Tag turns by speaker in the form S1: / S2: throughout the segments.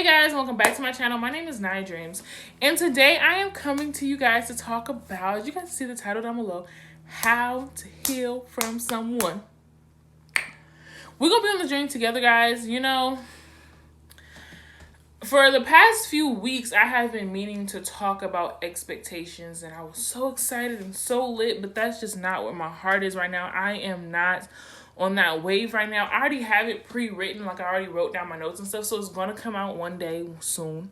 S1: Hey guys, welcome back to my channel. My name is NiyyaaaDreams, and today I am coming to you guys to talk about, you guys see the title down below, how to heal from someone. We're gonna be on the journey together, guys. You know, for the past few weeks, I have been meaning to talk about expectations, and I was so excited and so lit, but that's just not where my heart is right now. I am not on that wave right now. I already have it pre-written, like I already wrote down my notes and stuff, so it's gonna come out one day soon.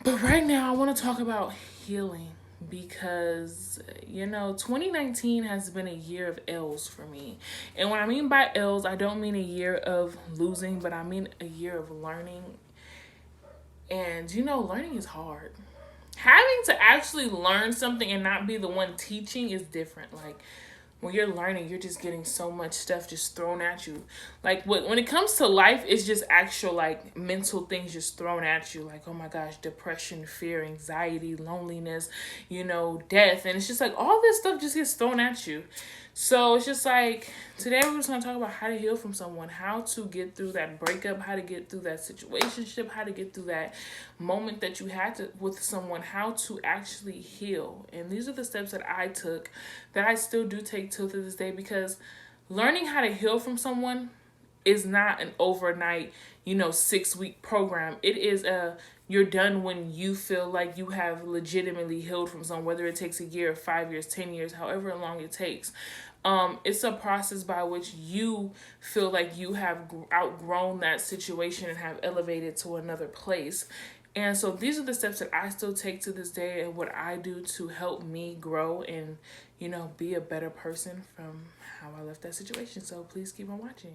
S1: But right now, I want to talk about healing because, you know, 2019 has been a year of L's for me. And what I mean by L's, I don't mean a year of losing, but I mean a year of learning. And, you know, learning is hard. Having to actually learn something and not be the one teaching is different. Like, when you're learning, you're just getting so much stuff just thrown at you. Like, when it comes to life, it's just actual, like, mental things just thrown at you. Like, oh my gosh, depression, fear, anxiety, loneliness, you know, death. And it's just like all this stuff just gets thrown at you. So it's just like, today we're just going to talk about how to heal from someone, how to get through that breakup, how to get through that situationship, how to get through that moment that you had with someone, how to actually heal. And these are the steps that I took, that I still do take till to this day, because learning how to heal from someone is not an overnight, 6-week program. It is you're done when you feel like you have legitimately healed from someone, whether it takes a year, 5 years, 10 years, however long it takes. It's a process by which you feel like you have outgrown that situation and have elevated to another place. And so these are the steps that I still take to this day, and what I do to help me grow and, be a better person from how I left that situation. So please keep on watching.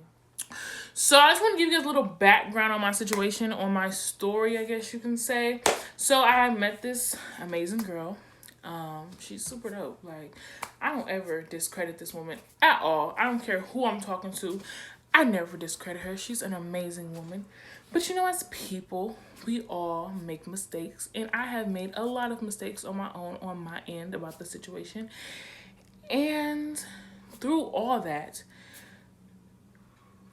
S1: So I just want to give you guys a little background on my situation, on my story, I guess you can say. So I met this amazing girl. She's super dope. Like, I don't ever discredit this woman at all. I don't care who I'm talking to. I never discredit her. She's an amazing woman. But as people, we all make mistakes. And I have made a lot of mistakes on my own, on my end, about the situation. And through all that,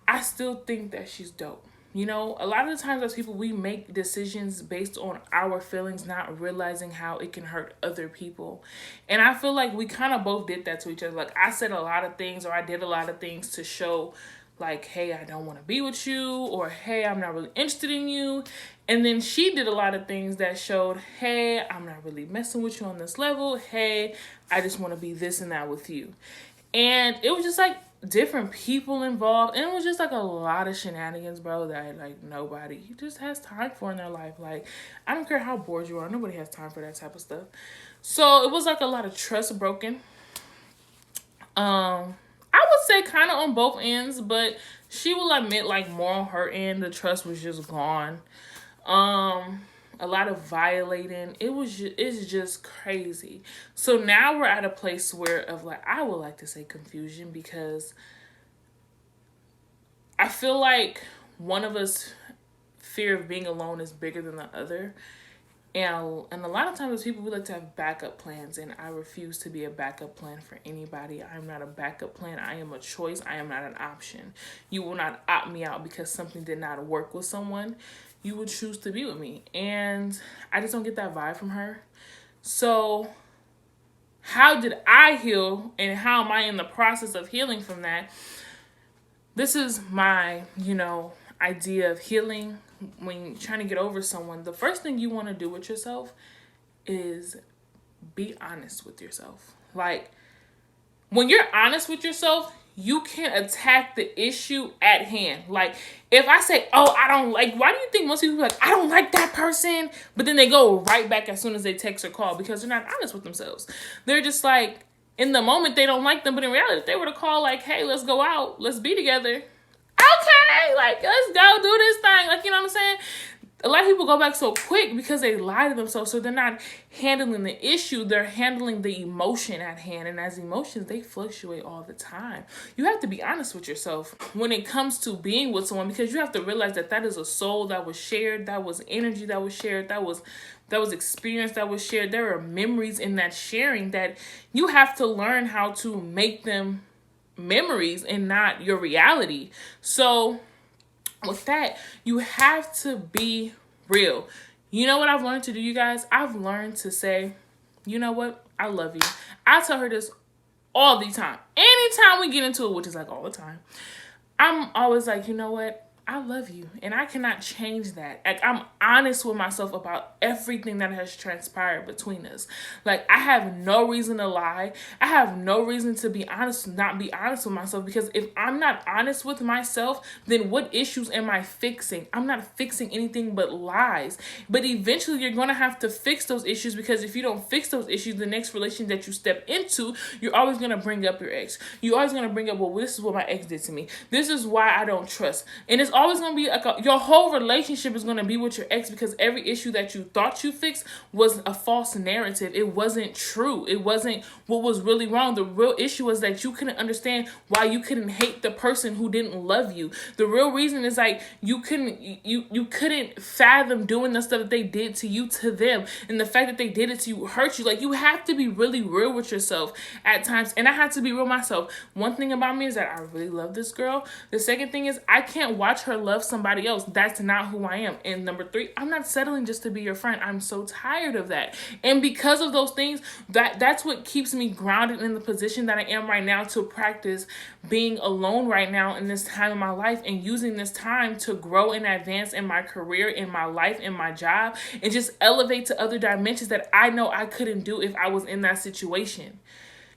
S1: I still think that she's dope. A lot of the times as people, we make decisions based on our feelings, not realizing how it can hurt other people. And I feel like we kind of both did that to each other. Like, I said a lot of things, or I did a lot of things to show, like, hey, I don't want to be with you, or hey, I'm not really interested in you. And then she did a lot of things that showed, hey, I'm not really messing with you on this level. Hey, I just want to be this and that with you. And it was just like different people involved, and it was just like a lot of shenanigans, bro, that like nobody just has time for in their life. Like, I don't care how bored you are, nobody has time for that type of stuff. So it was like a lot of trust broken. I would say kind of on both ends, but she will admit, like, more on her end, the trust was just gone. A lot of violating. It's just crazy. So now we're at a place I would like to say confusion, because I feel like one of us fear of being alone is bigger than the other. And a lot of times as people, we like to have backup plans, and I refuse to be a backup plan for anybody. I'm not a backup plan. I am a choice. I am not an option. You will not opt me out because something did not work with someone. You would choose to be with me. And I just don't get that vibe from her. So how did I heal, and how am I in the process of healing from that? This is my, idea of healing. When you're trying to get over someone, the first thing you want to do with yourself is be honest with yourself. Like, when you're honest with yourself, you can attack the issue at hand. Like, if I say, oh, I don't like, why do you think most people are like, I don't like that person? But then they go right back as soon as they text or call, because they're not honest with themselves. They're just like, in the moment, they don't like them. But in reality, if they were to call like, hey, let's go out, let's be together. Okay, like, let's go do this thing. Like, you know what I'm saying? A lot of people go back so quick because they lie to themselves. So they're not handling the issue. They're handling the emotion at hand. And as emotions, they fluctuate all the time. You have to be honest with yourself when it comes to being with someone, because you have to realize that that is a soul that was shared. That was energy that was shared. That was experience that was shared. There are memories in that sharing that you have to learn how to make them memories and not your reality. So with that, you have to be real. You know what I've learned to do, you guys? I've learned to say, you know what? I love you. I tell her this all the time. Anytime we get into it, which is like all the time, I'm always like, you know what? I love you, and I cannot change that. Like, I'm honest with myself about everything that has transpired between us. Like, I have no reason to lie. I have no reason to be honest, not be honest with myself, because if I'm not honest with myself, then what issues am I fixing? I'm not fixing anything but lies. But eventually, you're going to have to fix those issues, because if you don't fix those issues, the next relation that you step into, you're always going to bring up your ex. You're always going to bring up, well, this is what my ex did to me. This is why I don't trust. And it's always going to be like your whole relationship is going to be with your ex, because every issue that you thought you fixed was a false narrative. It wasn't true. It wasn't what was really wrong. The real issue was that you couldn't understand why you couldn't hate the person who didn't love you. The real reason is like you couldn't fathom doing the stuff that they did to you to them, and the fact that they did it to you hurt you. Like, you have to be really real with yourself at times, and I had to be real myself. One thing about me is that I really love this girl. The second thing is I can't watch her love somebody else. That's not who I am. And number 3, I'm not settling just to be your friend. I'm so tired of that. And because of those things, that's what keeps me grounded in the position that I am right now, to practice being alone right now in this time of my life, and using this time to grow and advance in my career, in my life, in my job, and just elevate to other dimensions that I know I couldn't do if I was in that situation.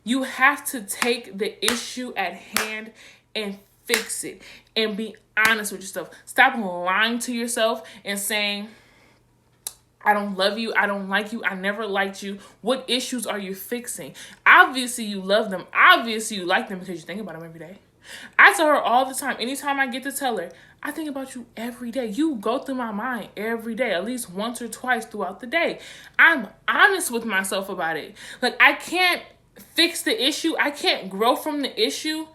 S1: You have to take the issue at hand and fix it, and be honest with yourself. Stop lying to yourself and saying, I don't love you, I don't like you, I never liked you. What issues are you fixing? Obviously you love them. Obviously you like them, because you think about them every day. I tell her all the time, anytime I get to tell her, I think about you every day. You go through my mind every day, at least once or twice throughout the day. I'm honest with myself about it. Like, I can't fix the issue. I can't grow from the issue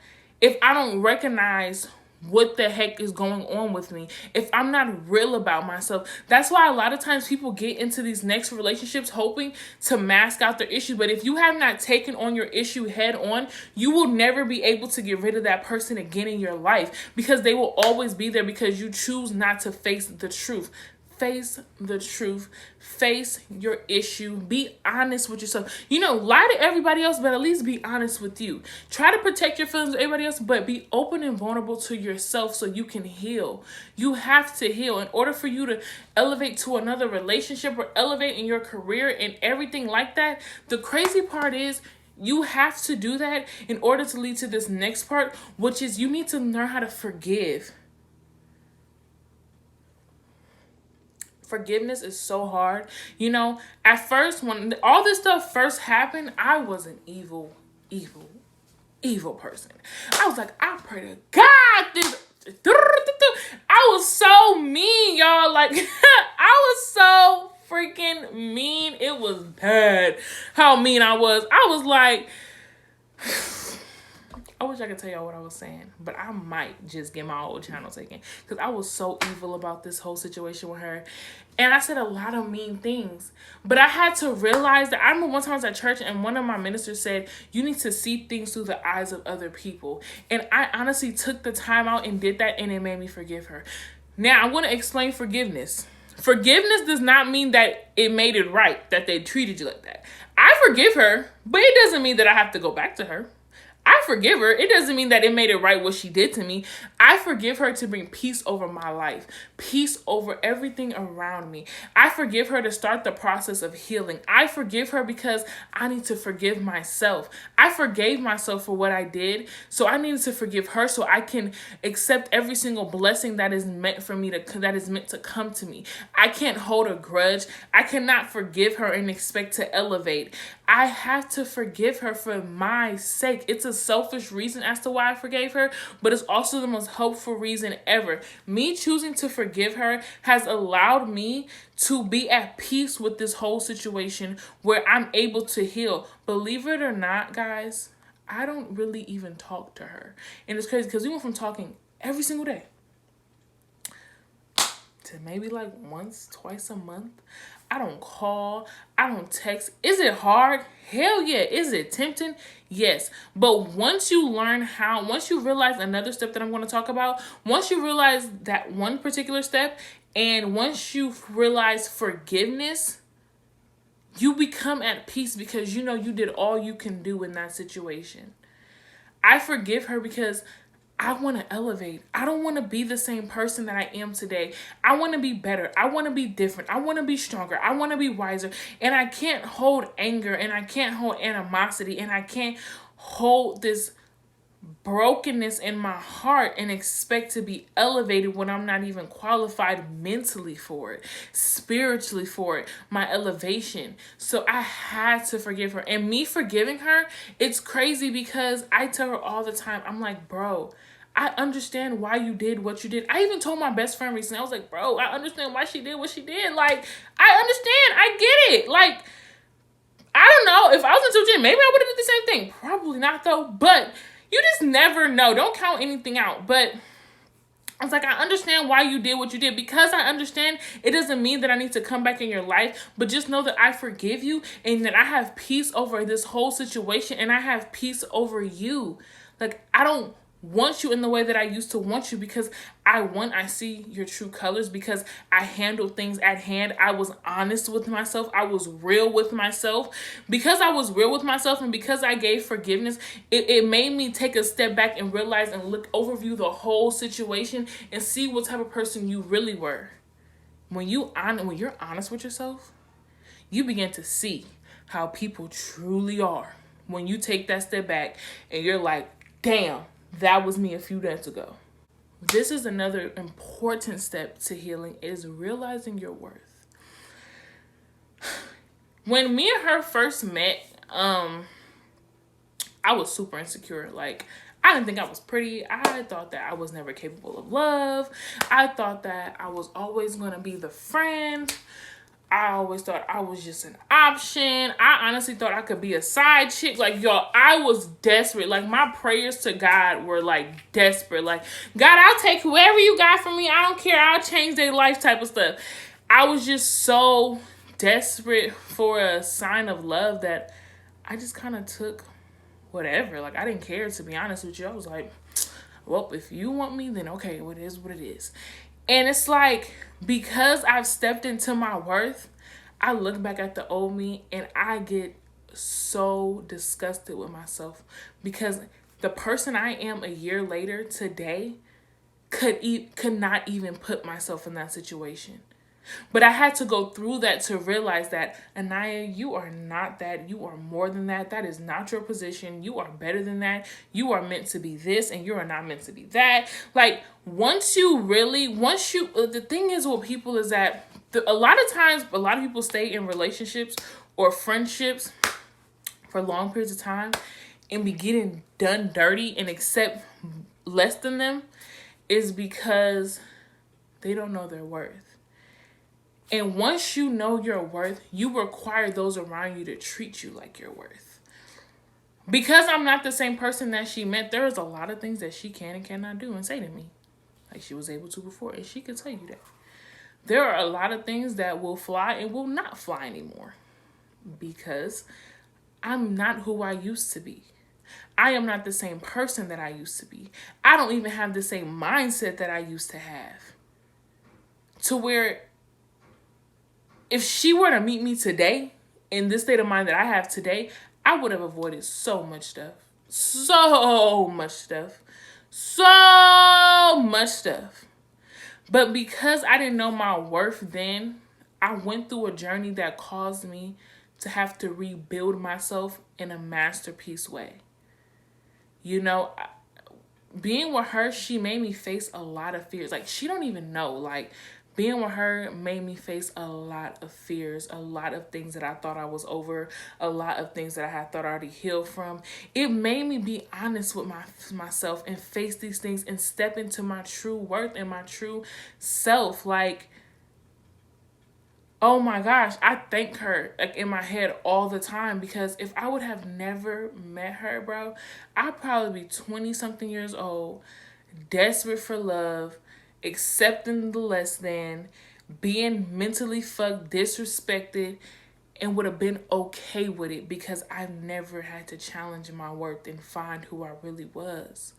S1: if I don't recognize what the heck is going on with me, if I'm not real about myself. That's why a lot of times people get into these next relationships hoping to mask out their issue. But if you have not taken on your issue head on, you will never be able to get rid of that person again in your life, because they will always be there, because you choose not to face the truth. Face the truth. Face your issue. Be honest with yourself. Lie to everybody else, but at least be honest with you. Try to protect your feelings with everybody else, but be open and vulnerable to yourself so you can heal. You have to heal. In order for you to elevate to another relationship, or elevate in your career and everything like that, the crazy part is, you have to do that in order to lead to this next part, which is you need to learn how to forgive. Forgiveness is so hard. At first, when all this stuff first happened, I was an evil person. I was like, I pray to God this. I was so mean, y'all. Like, I was so freaking mean. It was bad how mean I was. I was like, I wish I could tell y'all what I was saying, but I might just get my old channel taken, because I was so evil about this whole situation with her. And I said a lot of mean things. But I had to realize that, I remember one time I was at church and one of my ministers said, you need to see things through the eyes of other people. And I honestly took the time out and did that, and it made me forgive her. Now, I want to explain forgiveness. Forgiveness does not mean that it made it right that they treated you like that. I forgive her, but it doesn't mean that I have to go back to her. I forgive her. It doesn't mean that it made it right what she did to me. I forgive her to bring peace over my life, peace over everything around me. I forgive her to start the process of healing. I forgive her because I need to forgive myself. I forgave myself for what I did, so I needed to forgive her so I can accept every single blessing that is meant for me that is meant to come to me. I can't hold a grudge. I cannot forgive her and expect to elevate. I have to forgive her for my sake. It's a selfish reason as to why I forgave her, but it's also the most hopeful reason ever. Me choosing to forgive her has allowed me to be at peace with this whole situation, where I'm able to heal. Believe it or not, guys, I don't really even talk to her. And it's crazy, because we went from talking every single day to maybe like once, twice a month. I don't call. I don't text. Is it hard? Hell yeah. Is it tempting? Yes. But once you realize another step that I'm going to talk about, once you realize that one particular step, and once you realize forgiveness, you become at peace because you know you did all you can do in that situation. I forgive her because I want to elevate. I don't want to be the same person that I am today. I want to be better. I want to be different. I want to be stronger. I want to be wiser. And I can't hold anger, and I can't hold animosity, and I can't hold this brokenness in my heart and expect to be elevated when I'm not even qualified mentally for it, spiritually for it, my elevation. So I had to forgive her. And me forgiving her, it's crazy because I tell her all the time, I'm like, bro, I understand why you did what you did. I even told my best friend recently, I was like, bro, I understand why she did what she did. Like, I understand. I get it. Like, I don't know. If I was in 2 maybe I would have did the same thing. Probably not, though. But you just never know. Don't count anything out. But I was like, I understand why you did what you did. Because I understand, it doesn't mean that I need to come back in your life. But just know that I forgive you and that I have peace over this whole situation. And I have peace over you. Like, I don't want you in the way that I used to want you because I see your true colors because I handled things at hand. I was honest with myself. I was real with myself. Because I was real with myself and because I gave forgiveness, it made me take a step back and realize and overview the whole situation and see what type of person you really were. When you're honest with yourself, you begin to see how people truly are. When you take that step back and you're like, damn, that was me a few days ago. This is another important step to healing, is realizing your worth. When me and her first met, I was super insecure. Like, I didn't think I was pretty. I thought that I was never capable of love. I thought that I was always going to be the friend. I always thought I was just an option. I honestly thought I could be a side chick. Like, y'all, I was desperate. Like, my prayers to God were, like, desperate. Like, God, I'll take whoever you got from me. I don't care. I'll change their life type of stuff. I was just so desperate for a sign of love that I just kind of took whatever. Like, I didn't care, to be honest with you. I was like, well, if you want me, then okay, well, it is what it is. And it's like, because I've stepped into my worth, I look back at the old me and I get so disgusted with myself because the person I am a year later today could not even put myself in that situation. But I had to go through that to realize that, Aniyya, you are not that. You are more than that. That is not your position. You are better than that. You are meant to be this and you are not meant to be that. Like, the thing is with people is that a lot of times, a lot of people stay in relationships or friendships for long periods of time and be getting done dirty and accept less than them is because they don't know their worth. And once you know your worth, you require those around you to treat you like your worth. Because I'm not the same person that she met, there's a lot of things that she can and cannot do and say to me. Like she was able to before, and she could tell you that. There are a lot of things that will fly and will not fly anymore. Because I'm not who I used to be. I am not the same person that I used to be. I don't even have the same mindset that I used to have. To where if she were to meet me today, in this state of mind that I have today, I would have avoided so much stuff. So much stuff. So much stuff. But because I didn't know my worth then, I went through a journey that caused me to have to rebuild myself in a masterpiece way. You know, being with her, she made me face a lot of fears. Like, she don't even know. Like, being with her made me face a lot of fears, a lot of things that I thought I was over, a lot of things that I had thought I already healed from. It made me be honest with myself and face these things and step into my true worth and my true self. Like, oh my gosh, I thank her like in my head all the time, because if I would have never met her, bro, I'd probably be 20-something years old, desperate for love, accepting the less than, being mentally fucked, disrespected, and would have been okay with it because I never had to challenge my worth and find who I really was.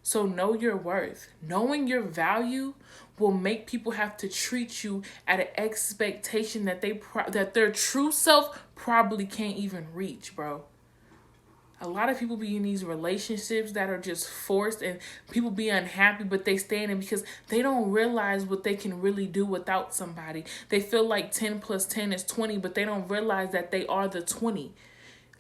S1: So know your worth. Knowing your value will make people have to treat you at an expectation that that their true self probably can't even reach, bro. A lot of people be in these relationships that are just forced, and people be unhappy, but they stay in it because they don't realize what they can really do without somebody. They feel like 10 plus 10 is 20, but they don't realize that they are the 20.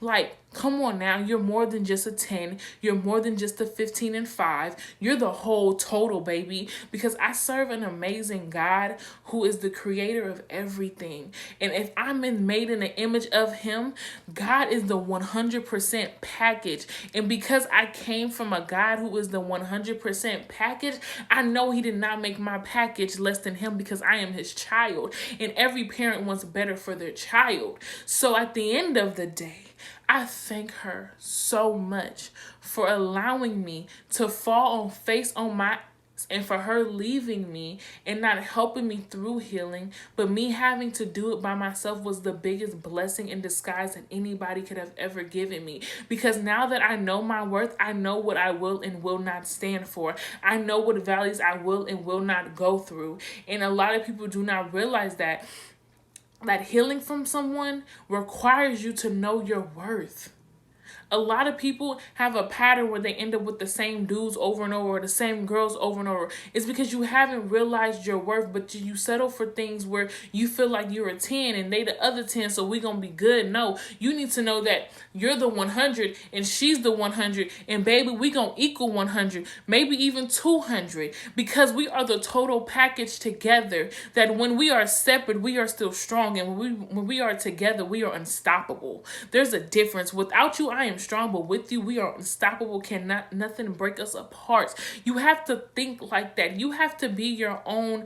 S1: Like, come on now, you're more than just a 10. You're more than just a 15 and 5. You're the whole total, baby. Because I serve an amazing God who is the creator of everything. And if I'm made in the image of him, God is the 100% package. And because I came from a God who is the 100% package, I know he did not make my package less than him because I am his child. And every parent wants better for their child. So at the end of the day, I thank her so much for allowing me to fall on face on my and for her leaving me and not helping me through healing, but me having to do it by myself was the biggest blessing in disguise that anybody could have ever given me. Because now that I know my worth, I know what I will and will not stand for. I know what values I will and will not go through. And a lot of people do not realize that healing from someone requires you to know your worth. A lot of people have a pattern where they end up with the same dudes over and over, or the same girls over and over. It's because you haven't realized your worth, but you settle for things where you feel like you're a 10 and they the other 10, so we gonna be good. No, you need to know that you're the 100 and she's the 100, and baby, we gonna equal 100, maybe even 200, because we are the total package together. That when we are separate, we are still strong, and when we are together, we are unstoppable. There's a difference. Without you, I am strong, but with you, we are unstoppable. Nothing break us apart. You have to think like that. You have to be your own.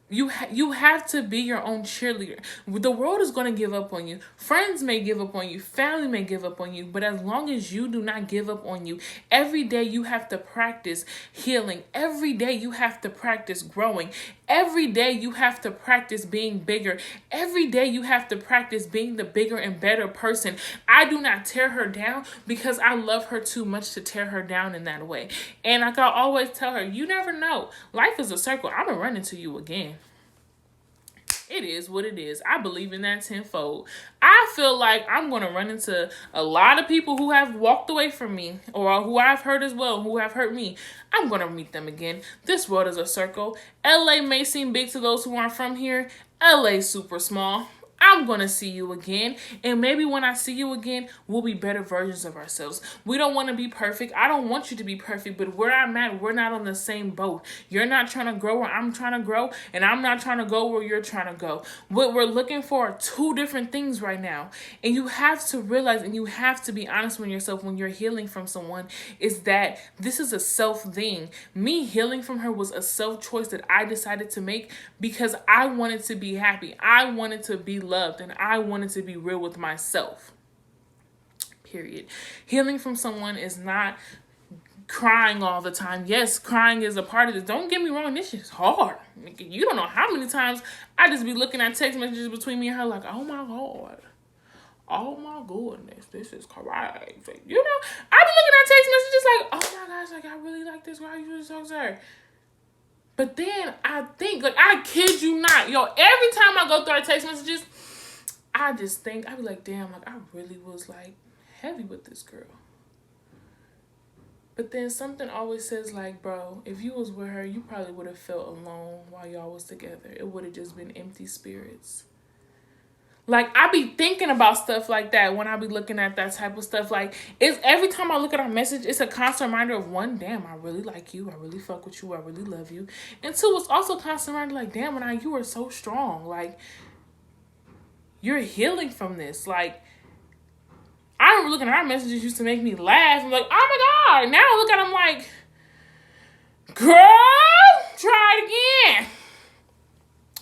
S1: You have to be your own cheerleader. The world is going to give up on you. Friends may give up on you. Family may give up on you. But as long as you do not give up on you, every day you have to practice healing. Every day you have to practice growing. Every day you have to practice being bigger. Every day you have to practice being the bigger and better person. I do not tear her down because I love her too much to tear her down in that way. And like I always tell her, you never know. Life is a circle. I'm going to run into you again. It is what it is. I believe in that tenfold. I feel like I'm going to run into a lot of people who have walked away from me, or who I've hurt as well, who have hurt me. I'm going to meet them again. This world is a circle. LA may seem big to those who aren't from here. LA's super small. I'm going to see you again. And maybe when I see you again, we'll be better versions of ourselves. We don't want to be perfect. I don't want you to be perfect. But where I'm at, we're not on the same boat. You're not trying to grow where I'm trying to grow. And I'm not trying to go where you're trying to go. What we're looking for are two different things right now. And you have to realize, and you have to be honest with yourself when you're healing from someone, is that this is a self thing. Me healing from her was a self choice that I decided to make because I wanted to be happy. I wanted to be loved, and I wanted to be real with myself. Period. Healing from someone is not crying all the time. Yes, crying is a part of this. Don't get me wrong, this shit's hard. You don't know how many times I just be looking at text messages between me and her like, oh my God. Oh my goodness, this is crazy. You know, I be looking at text messages like, oh my gosh, like I really like this girl. You just talk to her. But then I think, like, I kid you not, yo, every time I go through our text messages, I just think, I be like, damn, like, I really was, like, heavy with this girl. But then something always says, like, bro, if you was with her, you probably would have felt alone while y'all was together. It would have just been empty spirits. Like, I be thinking about stuff like that when I be looking at that type of stuff. Like, it's every time I look at our message, it's a constant reminder of, one, damn, I really like you. I really fuck with you. I really love you. And two, it's also a constant reminder, like, damn, Aniyya, you are so strong. Like, you're healing from this. Like, I remember looking at our messages used to make me laugh. I'm like, oh my God. Now I look at them like, girl, try it again.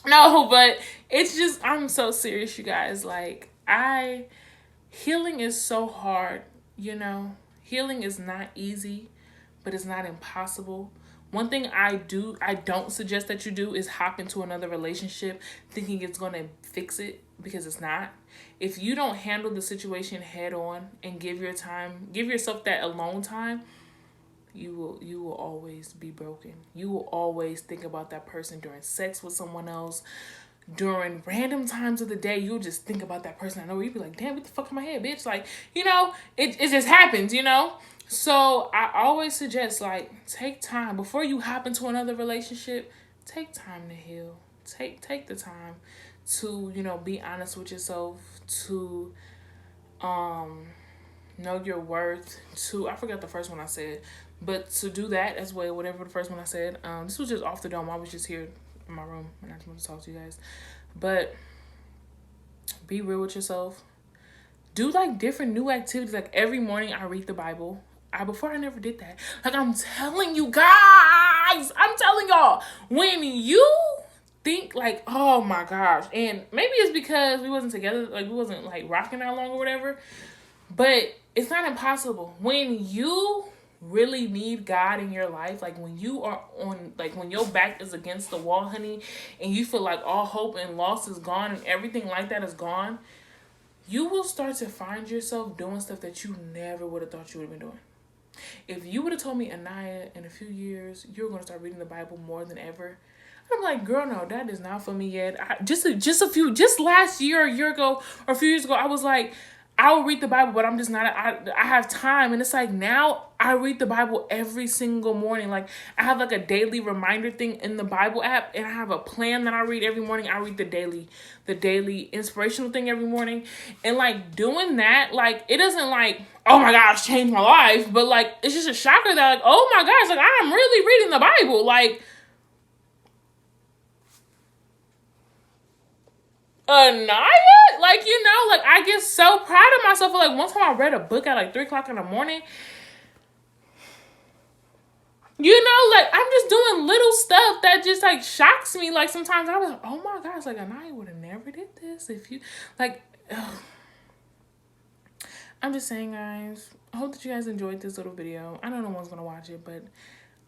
S1: No, but it's just, I'm so serious, you guys. Like, healing is so hard, you know. Healing is not easy, but it's not impossible. One thing I don't suggest that you do is hop into another relationship thinking it's going to fix it, because it's not. If you don't handle the situation head on and give yourself that alone time, you will always be broken. You will always think about that person during sex with someone else. During random times of the day, you'll just think about that person. I know, you'll be like, damn, what the fuck in my head, bitch? Like, it just happens, So I always suggest, like, take time before you hop into another relationship. Take time to heal. Take the time to, be honest with yourself, to know your worth, to, I forgot the first one I said, but to do that as well, whatever the first one I said. This was just off the dome. I was just here in my room and I just want to talk to you guys. But be real with yourself. Do like different new activities. Like every morning I read the Bible. Before I never did that. Like, I'm telling you guys, I'm telling y'all, when you think like, oh my gosh, and maybe it's because we wasn't together, like we wasn't like rocking that long or whatever, but it's not impossible. When you really need God in your life, like when you are on, like when your back is against the wall, honey, and you feel like all hope and loss is gone and everything like that is gone, you will start to find yourself doing stuff that you never would have thought you would have been doing. If you would have told me, Aniyya, in a few years, you're going to start reading the Bible more than ever, I'm like, girl, no, that is not for me yet. Just last year, a year ago, or a few years ago, I was like, I'll read the Bible, but I'm just not, I have time. And it's like, now I read the Bible every single morning. Like, I have like a daily reminder thing in the Bible app, and I have a plan that I read every morning. I read the daily inspirational thing every morning. And like doing that, like, it doesn't like, oh my gosh, change my life. But like, it's just a shocker that like, oh my gosh, like I'm really reading the Bible. Like, Aniyya, like, like I get so proud of myself. Like one time I read a book at like 3:00 in the morning. Like I'm just doing little stuff that just like shocks me. Like sometimes I was like, oh my gosh, like Aniyya would have never did this if you like. Ugh. I'm just saying, guys. I hope that you guys enjoyed this little video. I know no one's gonna watch it, but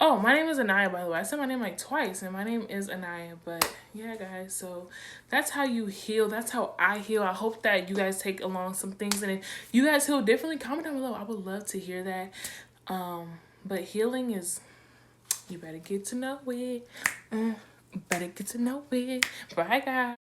S1: oh, my name is Aniyya, by the way. I said my name like twice, and my name is Aniyya. But yeah, guys, so that's how you heal. That's how I heal. I hope that you guys take along some things, and if you guys heal differently, comment down below. I would love to hear that. But healing is, you better get to know it. Better get to know it. Bye, guys.